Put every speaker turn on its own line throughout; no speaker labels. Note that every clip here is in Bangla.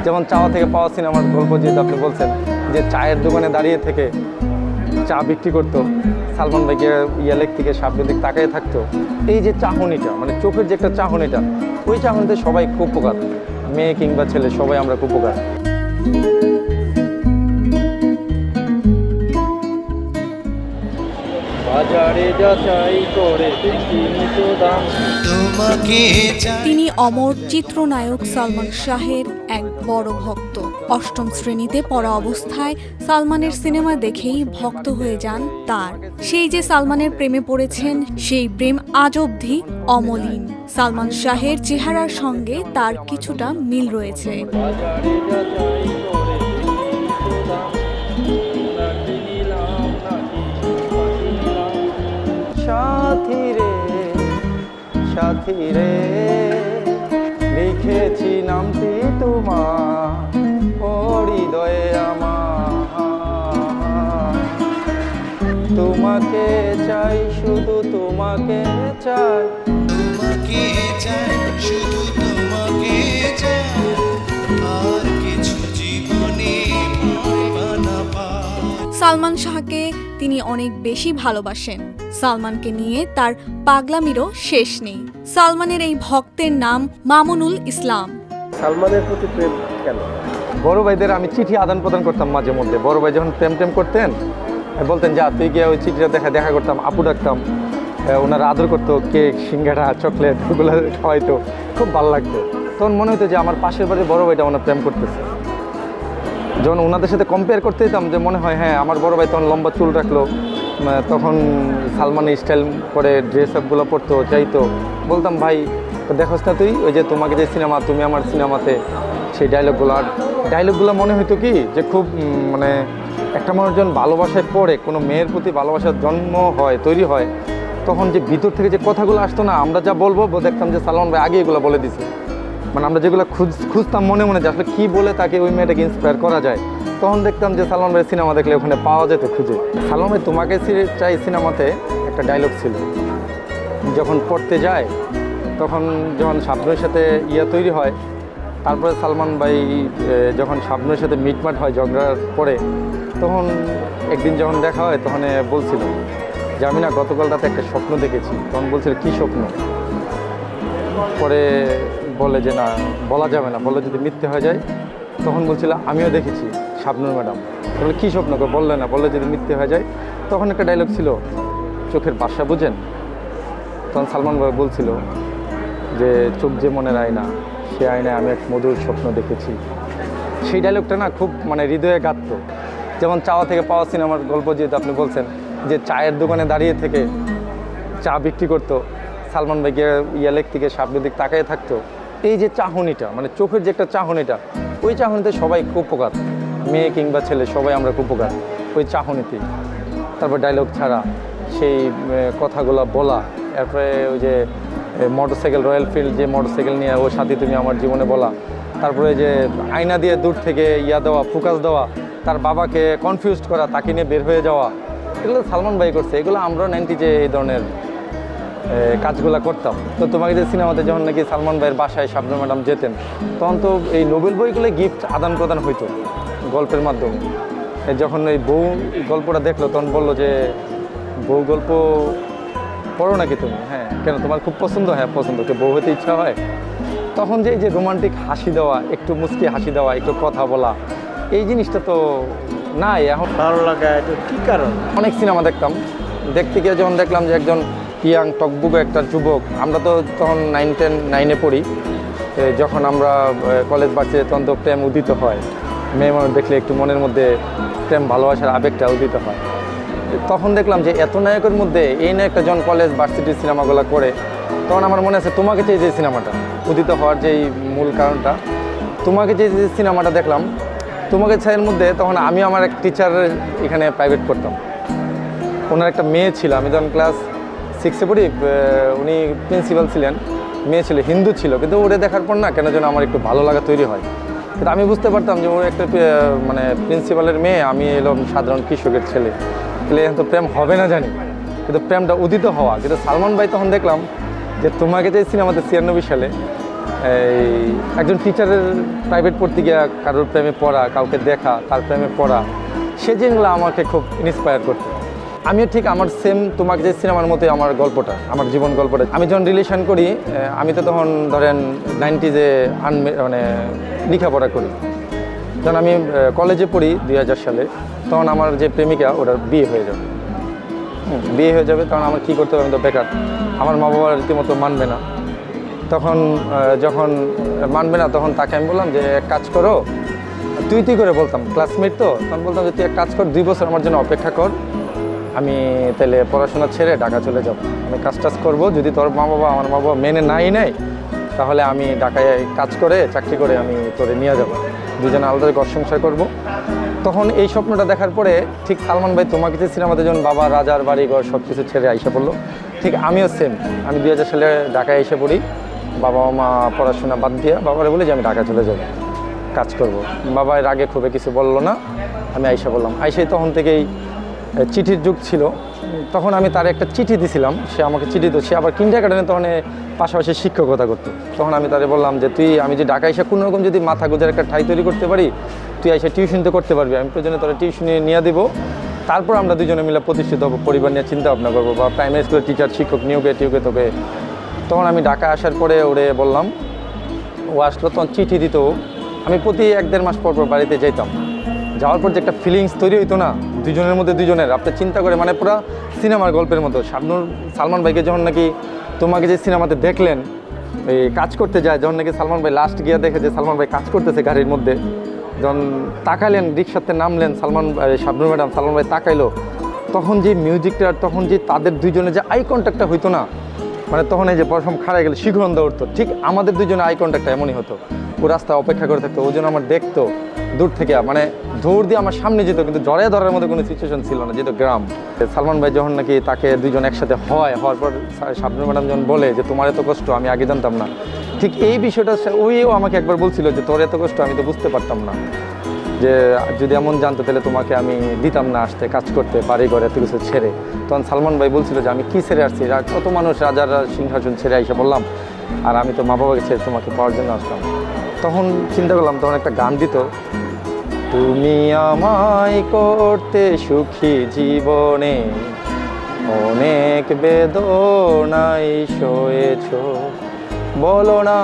যেমন চাওয়া থেকে পাওয়া সিনেমার গল্প যেহেতু আপনি বলছেন যে চায়ের দোকানে দাঁড়িয়ে থেকে চা বিক্রি করতো, সালমান ভাইকে ইয়ালেক থেকে সামনের দিক তাকিয়ে থাকতো। এই যে চাহনিটা, মানে চোখের যে একটা চাহনিটা, ওই চাহনিতে সবাই খুব উপকার, মেয়ে কিংবা ছেলে সবাই আমরা খুব উপকার।
তিনি অমর চিত্রনায়ক সালমান শাহের এক বড় ভক্ত। অষ্টম শ্রেণীতে পড়া অবস্থায় সালমানের সিনেমা দেখেই ভক্ত হয়ে যান তার। সেই যে সালমানের প্রেমে পড়েছেন, সেই প্রেম আজ অবধি অমলিন। সালমান শাহের চেহারার সঙ্গে তার কিছুটা মিল রয়েছে।
সাথী রে সাথী রে, লিখেছি নামটি তোমার হৃদয়ে আমার। তোমাকে চাই, শুধু তোমাকে চাই,
তোমাকে চাই, শুধু তোমাকে চাই, আর কিছু জীবনে না পাই।
সালমান শাহকে তিনি অনেক বেশি ভালোবাসেন। সালমানকে নিয়ে তার পাগলামিরও শেষ নেই। সালমানের এই ভক্তের নাম মামুনুল ইসলাম।
সালমানের প্রতি প্রেম কেন?
বড় ভাইদের আমি চিঠি আদান প্রদান করতাম মাঝে মধ্যে। বড় ভাই যখন প্রেম করতেন বলতেন যা তুই গিয়ে ওই চিঠিটা দেখা করতাম, আপু ডাকতাম, ওনারা আদর করতো, কেক, সিঙ্গাড়া, চকলেট ওগুলো খাওয়াইতো, খুব ভালো লাগতো। তখন মনে হতো যে আমার পাশের বাড়ির বড় ভাইটা ওনার প্রেম করতেছে। যখন ওনাদের সাথে কম্পেয়ার করতে যেতাম যে মনে হয় হ্যাঁ আমার বড় ভাই তখন লম্বা চুল রাখলো, তখন সালমানের স্টাইল করে ড্রেস আপগুলো পরতো, চাইতো। বলতাম ভাই দেখোস না তুই ওই যে তোমাকে যে সিনেমা, তুমি আমার সিনেমাতে, সেই ডায়লগগুলো মনে হইতো কি যে খুব মানে একটা মানুষজন ভালোবাসায় পড়ে, কোনো মেয়ের প্রতি ভালোবাসার জন্ম হয়, তৈরি হয়, তখন যে ভিতর থেকে যে কথাগুলো আসতো না, আমরা যা বলবো দেখতাম যে সালমান ভাই আগে এগুলো বলে দিছে। মানে আমরা যেগুলো খুঁজতাম মনে মনে যে আসলে কী বলে তাকে ওই মেয়েটাকে ইন্সপায়ার করা যায়, তখন দেখতাম যে সালমান ভাইয়ের সিনেমা দেখলে ওখানে পাওয়া যেত খুঁজে। সালমান ভাই তোমাকে চাই সিনেমাতে একটা ডায়লগ ছিল, যখন পড়তে যায় তখন যখন শাবনূরের সাথে তৈরি হয়, তারপরে সালমান ভাই যখন শাবনূরের সাথে মিটমাট হয় ঝগড়ার পরে, তখন একদিন যখন দেখা হয় তখন বলছিল যে আমি না গতকাল রাতে একটা স্বপ্ন দেখেছি। তখন বলছিল কী স্বপ্ন? পরে বলে যে না বলা যাবে না, বলে যদি মিথ্যে হয়ে যায়। তখন বলছিল আমিও দেখেছি শাবনূর ম্যাডাম। বলে কী স্বপ্ন? বললে না, বললে যদি মিথ্যে হয়ে যায়। তখন একটা ডায়লগ ছিল চোখের ভাষা বুঝেন। তখন সালমান ভাই বলছিল যে চোখ যে মনের আয়না, সে আয়নায় আমি এক মধুর স্বপ্ন দেখেছি। সেই ডায়লগটা না খুব মানে হৃদয়ে গাঁথত। যেমন চাওয়া থেকে পাওয়া সিনেমার গল্প যেহেতু আপনি বলছেন যে চায়ের দোকানে দাঁড়িয়ে থেকে চা বিক্রি করতো, সালমান ভাইকে ইয়ালেক থেকে সামনের দিক তাকিয়ে থাকতো। এই যে চাহনিটা, মানে চোখের যে একটা চাহনিটা, ওই চাহনিতে সবাই খুব উপকার, মেয়ে কিংবা ছেলে সবাই আমরা খুব উপকার ওই চাহনিতেই। তারপর ডায়লগ ছাড়া সেই কথাগুলো বলা, এরপরে ওই যে মোটরসাইকেল, রয়্যাল ফিল্ড যে মোটরসাইকেল নিয়ে ও সাথী তুমি আমার জীবনে বলা, তারপরে যে আয়না দিয়ে দূর থেকে দেওয়া, ফোকাস দেওয়া, তার বাবাকে কনফিউজড করা, তাকে নিয়ে বের হয়ে যাওয়া, এগুলো সালমান ভাই করছে। এগুলো আমরা 90 এই ধরনের কাজগুলো করতাম। তো তোমাকে যে সিনেমাতে যখন নাকি সালমান ভাইয়ের বাসায় শাবনূর ম্যাডাম যেতেন, তখন তো এই নোবেল বইগুলো গিফট আদান প্রদান হইতো গল্পের মাধ্যমে। যখন এই বউ গল্পটা দেখলো তখন বললো যে বউ গল্প পড়ো নাকি তুমি? হ্যাঁ কেন, তোমার খুব পছন্দ? হ্যাঁ পছন্দ। তো বউ হতে ইচ্ছা হয়? তখন যে এই যে রোমান্টিক হাসি দেওয়া, একটু মুচকি হাসি দেওয়া, একটু কথা বলা, এই জিনিসটা তো নাই এখন।
ভালো লাগা এটা কী কারণ?
অনেক সিনেমা দেখতাম, দেখতে গিয়ে যখন দেখলাম যে একজন ইয়াং টকবুক একটা যুবক, আমরা তো তখন 9-10 পড়ি, যখন আমরা কলেজ বাড়ছে তখন তো প্রেম উদিত হয়, মেয়ে মানুষ দেখলে একটু মনের মধ্যে প্রেম ভালোবাসার আবেগটা উদিত হয়। তখন দেখলাম যে এত নায়কের মধ্যে এই না একটা জন কলেজ ভার্সিটির সিনেমাগুলো করে, তখন আমার মনে আছে তোমাকে চাই যে সিনেমাটা উদিত হওয়ার যেই মূল কারণটা, তোমাকে যে সিনেমাটা দেখলাম, তোমাকে চাইয়ের মধ্যে তখন আমি আমার এক টিচারের এখানে প্রাইভেট পড়তাম, ওনার একটা মেয়ে ছিল, আমি যখন ক্লাস 6 পড়ি, উনি প্রিন্সিপাল ছিলেন, মেয়ে ছিল, হিন্দু ছিল, কিন্তু ওরে দেখার পর না কেন যেন আমার একটু ভালো লাগা তৈরি হয়। কিন্তু আমি বুঝতে পারতাম যে ওর একটা মানে প্রিন্সিপালের মেয়ে, আমি এলাম সাধারণ কৃষকের ছেলে, তাহলে এখন তো প্রেম হবে না জানি, কিন্তু প্রেমটা উদিত হওয়া। কিন্তু সালমান ভাই তখন দেখলাম যে তোমাকে যে সিনেমাতে 96 সালে এই একজন টিচারের প্রাইভেট পড়তে গিয়ে কারোর প্রেমে পড়া, কাউকে দেখা, তার প্রেমে পড়া, সে জিনিসগুলো আমাকে খুব ইন্সপায়ার করতো। আমিও ঠিক আমার সেম তোমাকে যে সিনেমার মতোই আমার গল্পটা, আমার জীবন গল্পটা। আমি যখন রিলেশন করি, আমি তো তখন ধরেন 90s মানে লেখাপড়া করি। যখন আমি কলেজে পড়ি 2000 সালে, তখন আমার যে প্রেমিকা ওটার বিয়ে হয়ে যাবে। বিয়ে হয়ে যাবে, তখন আমার কী করতে হবে? আমি তো বেকার, আমার মা বাবা রীতিমতো মানবে না। তখন যখন মানবে না, তখন তাকে আমি বললাম যে এক কাজ করো, তুই করে বলতাম, ক্লাসমেট তো, তখন বলতাম যে তুই এক কাজ কর, 2 বছর আমার জন্য অপেক্ষা কর, আমি তাহলে পড়াশোনা ছেড়ে ঢাকা চলে যাব, আমি কাজ টাজ করবো, যদি তোর মা বাবা আমার মা বাবা মেনে নেয় তাহলে আমি ঢাকায় কাজ করে চাকরি করে আমি তোরে নিয়ে যাব, দুজনে আলাদা ঘর সংসার করবো। তখন এই স্বপ্নটা দেখার পরে ঠিক সালমান ভাই তোমাকে যে সিনেমাতে যখন বাবা রাজার বাড়ি ঘর সব কিছু ছেড়ে আইসা পড়লো, ঠিক আমিও সেম, আমি 2000 সালে ঢাকায় এসে পড়ি। বাবা মা পড়াশোনা বাদ দিয়ে বাবারে বলি যে আমি ঢাকা চলে যাব, কাজ করব। বাবা এর আগে খুবই কিছু বললো না, আমি আইসা বললাম। আইসাই তখন থেকেই চিঠির যুগ ছিল, তখন আমি তার একটা চিঠি দিছিলাম, সে আমাকে চিঠি দিত। সে আবার কিন্ডারগার্টেনে তখন পাশাপাশি শিক্ষকতা করতো। তখন আমি তারে বললাম যে আমি যে ঢাকা এসে কোনো রকম যদি মাথা গোজার একটা ঠাঁই তৈরি করতে পারি, তুই এসে টিউশন তো করতে পারবি, আমি প্রয়োজনে তোরা টিউশনে নিয়ে দিব, তারপর আমরা দুজনে মিলে প্রতিষ্ঠিত হবো, পরিবার নিয়ে চিন্তা ভাবনা করবো, বা প্রাইমারি স্কুলের টিচার শিক্ষক নিয়োগে তোকে। তখন আমি ঢাকা আসার পরে ওরে বললাম, ও আসলো, তখন চিঠি দিত। আমি প্রতি 1-1.5 মাস পর বাড়িতে যেতাম। যাওয়ার পর যে একটা ফিলিংস তৈরি হইতো না দুজনের মধ্যে, দুজনের, আপনি চিন্তা করে, মানে পুরো সিনেমার গল্পের মতো। শাবনূর সালমান ভাইকে যখন নাকি তোমাকে যে সিনেমাতে দেখলেন এই কাজ করতে যায়, যখন নাকি সালমান ভাই লাস্ট গিয়ে দেখে যে সালমান ভাই কাজ করতেছে গাড়ির মধ্যে, যখন তাকাইলেন, রিক্সাতে নামলেন, শাবনূর ম্যাডাম, সালমান ভাই তাকাইলো, তখন যে মিউজিকটা, তখন যে তাদের দুজনে যে আই কন্ট্যাক্টটা হইতো না, মানে তখন এই যে প্রথম খাড়া গেলে শিখরণ দা উঠতো, ঠিক আমাদের দুজনে আই কন্ট্যাক্টটা এমনই হতো। ও রাস্তায় অপেক্ষা করে থাকতো, ওই জন্য আমার দেখতো দূর থেকে, মানে দৌড় দিয়ে আমার সামনে যেত, কিন্তু জড়ায় ধরার মতো কোনো সিচুয়েশন ছিল না, যেহেতু গ্রাম। সালমান ভাই যখন নাকি তাকে দুজন একসাথে হওয়ার পর শাবনূর ম্যাডাম যখন বলে যে তোমার এত কষ্ট, আমি আগে জানতাম না, ঠিক এই বিষয়টা ওইও আমাকে একবার বলছিল যে তোর এত কষ্ট আমি তো বুঝতে পারতাম না, যে যদি এমন জানতো তাহলে তোমাকে আমি দিতাম না আসতে কাজ করতে, বাড়ি ঘরে এত কিছু ছেড়ে। তখন সালমান ভাই বলছিল যে আমি কী ছেড়ে আসছি, কত মানুষ রাজার সিংহাসন ছেড়ে এসে বললাম, আর আমি তো মা বাবাকে ছেড়ে তোমাকে পাওয়ার জন্য আসলাম। তখন চিন্তা করলাম, তখন একটা গান দিত, তুমি আমায় করতে সুখী জীবনে, অনেক বেদনায় সয়েছ, বলো না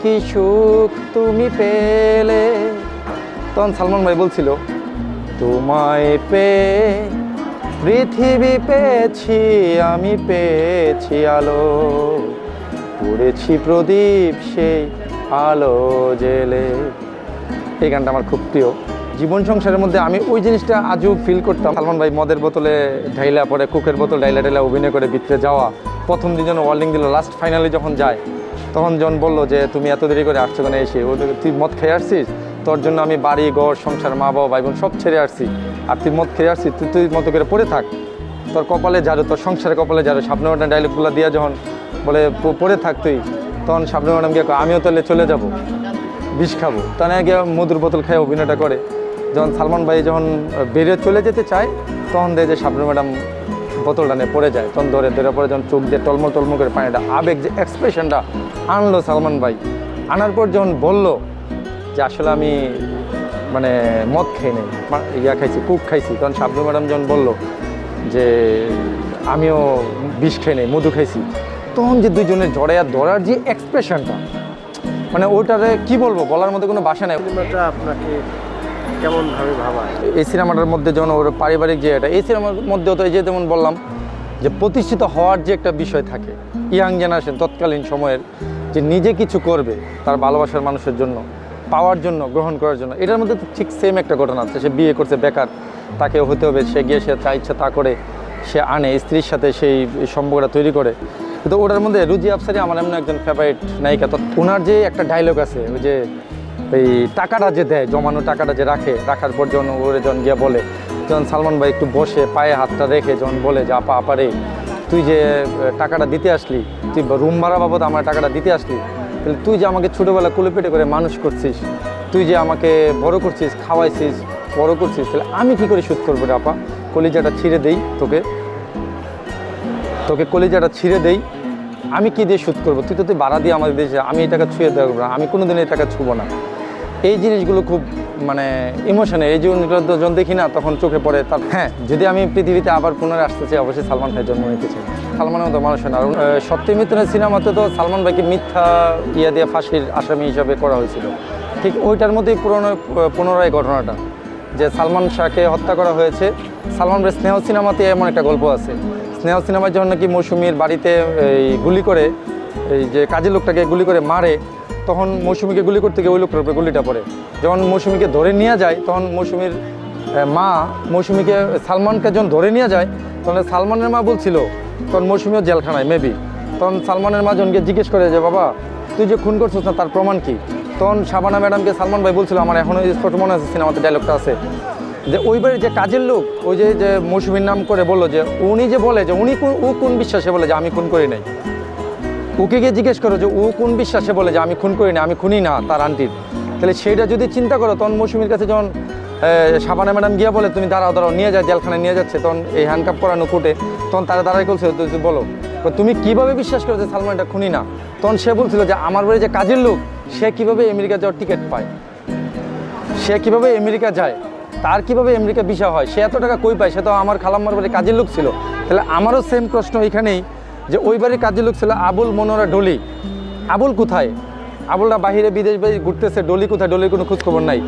কি সুখ তুমি পেলে। তখন সালমান ভাই বলছিল, তোমায় পেয়ে পৃথিবী পেয়েছি, আমি পেয়েছি আলো, পড়েছি প্রদীপ সেই আলো জেলে। এই গানটা আমার খুব প্রিয়। জীবন সংসারের মধ্যে আমি ওই জিনিসটা আজও ফিল করতাম। সালমান ভাই মদের বোতলে ঢাইলা, পরে কোকের বোতল ঢাইলা অভিনয় করে ভিতরে যাওয়া, প্রথম দিন যখন ওয়ার্নিং দিল, লাস্ট ফাইনালে যখন যায়, তখন জন বললো যে তুমি এত দেরি করে আসছো কেন, এসে তুই মদ খেয়ে আসছিস, তোর জন্য আমি বাড়ি ঘর সংসার মা বাবা ভাই বোন সব ছেড়ে আসছি, আর তুই মদ খেয়ে আসছিস, তুই মতো করে পড়ে থাক, তোর কপালে যারো, তোর সংসারের কপালে যারো। শাবনূর ম্যাডাম ডায়লগগুলো দিয়ে যখন বলে পড়ে থাক তুই, তখন শাবনূর ম্যাডাম গিয়ে আমিও তাহলে চলে যাব, বিষ খাবো। তখন গিয়ে মধুর বোতল খেয়ে অভিনয়টা করে। যখন সালমান ভাই যখন বেরিয়ে চলে যেতে চায়, তখন দেয় যে শাবনূর ম্যাডাম বোতলটা নিয়ে পড়ে যায়, তখন ধরে পরে যখন চোখ দিয়ে টলমল করে পানিটা, আবেগ যে এক্সপ্রেশনটা আনলো সালমান ভাই, আনার পর যখন বললো যে আসলে আমি মানে মদ খেয়ে নেই, খাইছি, কুক খাইছি, তখন শাবনূর ম্যাডাম যখন বললো যে আমিও বিষ খেয়ে নেই, মধু খাইছি, তখন যে দুজনের জড়াইয়া ধরার যে এক্সপ্রেশনটা, মানে ওটারে কি বলবো, বলার মধ্যে কোনো ভাষা নেই।
সিনেমাটা আপনাকে কেমনভাবে ভাবায়?
এই সিনেমাটার মধ্যে যেমন ওর পারিবারিক যে এটা, এই সিনেমার মধ্যেও তো এই যে যেমন বললাম যে প্রতিষ্ঠিত হওয়ার যে একটা বিষয় থাকে, ইয়াং জেনারেশন তৎকালীন সময়ের, যে নিজে কিছু করবে তার ভালোবাসার মানুষের জন্য, পাওয়ার জন্য, গ্রহণ করার জন্য, এটার মধ্যে তো ঠিক সেম একটা ঘটনা আছে। সে বিয়ে করছে, বেকার, তাকে হতে হবে, সে গিয়ে সে যা ইচ্ছা তা করে সে আনে, স্ত্রীর সাথে সেই সম্পর্কটা তৈরি করে। কিন্তু ওটার মধ্যে রুজি আফসারি আমার এমন একজন ফেভারিট নায়িকা। তো ওনার যে একটা ডায়লগ আছে, ওই যে এই টাকাটা যে দেয়, জমানো টাকাটা যে রাখার পর যখন ওরে যখন গিয়ে বলে, যখন সালমান ভাই একটু বসে পায়ে হাতটা রেখে যখন বলে যে আপারে তুই যে টাকাটা দিতে আসলি, তুই রুম ভাড়া বাবদ আমার টাকাটা দিতে আসলি, তাহলে তুই যে আমাকে ছোটোবেলা কোলে পেটে করে মানুষ করছিস, তুই যে আমাকে বড় করছিস, খাওয়াইছিস, বড় করছিস, তাহলে আমি কী করে শোধ করবো রে আপা? কলিজাটা ছিঁড়ে দেই তোকে কলিজাটা ছিঁড়ে দেই, আমি কি দিয়ে শোধ করবো, তুই ভাড়া দিয়ে আমাদের দেশে, আমি এই টাকা ছুঁয়ে দেবো না, আমি কোনোদিন এই টাকা ছুবো না। এই জিনিসগুলো খুব মানে ইমোশনে, এই জিনিসগুলো যখন দেখি না তখন চোখে পড়ে। তার হ্যাঁ, যদি আমি পৃথিবীতে আবার পুনরায় আসতে চাই, অবশ্যই সালমান ভাই জন্ম নিতে চাই। সালমানের মতো মানুষ না। আর সত্যি মিথ্যা সিনেমাতে তো সালমান ভাইকে মিথ্যা ইয়ে দিয়ে ফাঁসির আসামি হিসাবে করা হয়েছিল, ঠিক ওইটার মধ্যেই পুনরায় ঘটনাটা যে সালমান শাহকে হত্যা করা হয়েছে। সালমান ভাই স্নেহ সিনেমাতে এমন একটা গল্প আছে, স্নেহ সিনেমার যখন নাকি মৌসুমীর বাড়িতে এই গুলি করে, এই যে কাজের লোকটাকে গুলি করে মারে, তখন মৌসুমীকে গুলি করতে গিয়ে ওই লোকটার উপরে গুলিটা পড়ে। যখন মৌসুমীকে ধরে নিয়ে যায়, তখন মৌসুমীর মা মৌসুমীকে, সালমানকে যখন ধরে নিয়ে যায়, তখন সালমানের মা বলছিল, তখন মৌসুমীও জেলখানায় মেবি, তখন সালমানের মা যখনকে জিজ্ঞেস করে যে বাবা তুই যে খুন করছিস না তার প্রমাণ কি, তখন শাবানা ম্যাডামকে সালমান ভাই বলছিল, আমার এখনও স্পষ্ট মনে আছে সিনেমাতে ডায়লগটা আছে, যে ওইবারে যে কাজের লোক ওই যে মৌসুমীর নাম করে বললো যে উনি যে বলে যে ও কোন বিশ্বাসে বলে যে আমি খুন করি নাই, ওকে গিয়ে জিজ্ঞেস করো যে ও কোন বিশ্বাসে বলে যে আমি খুন করি না, আমি খুনি না তার আন্টির। তাহলে সেইটা যদি চিন্তা করো, তখন মৌসুমীর কাছে যখন শাবানা ম্যাডাম গিয়ে বলে তুমি দাঁড়াও নিয়ে যায়, জেলখানায় নিয়ে যাচ্ছে, তখন এই হ্যান্ডকাপ করানো কোর্টে, তখন তারা দাঁড়াই বলছে তুই বলো তুমি কীভাবে বিশ্বাস করো যে সালমান এটা খুনি না। তখন সে বলছিল যে আমার বাড়ি যে কাজের লোক সে কীভাবে আমেরিকা যাওয়ার টিকিট পায়, সে কীভাবে আমেরিকা যায়, তার কীভাবে আমেরিকা ভিসা হয়, সে এত টাকা কই পায়, সে তো আমার খালাম্মার বাড়ির কাজের লোক ছিল। তাহলে আমারও সেম প্রশ্ন এখানেই, যে ওই বাড়ির কাজের লোক ছিল আবুল মনোরা ডলি, আবুল কোথায়? আবুলরা বাহিরে বিদেশ ঘুরতেছে, ডলি কোথায়? ডলির কোনো খোঁজখবর নাই।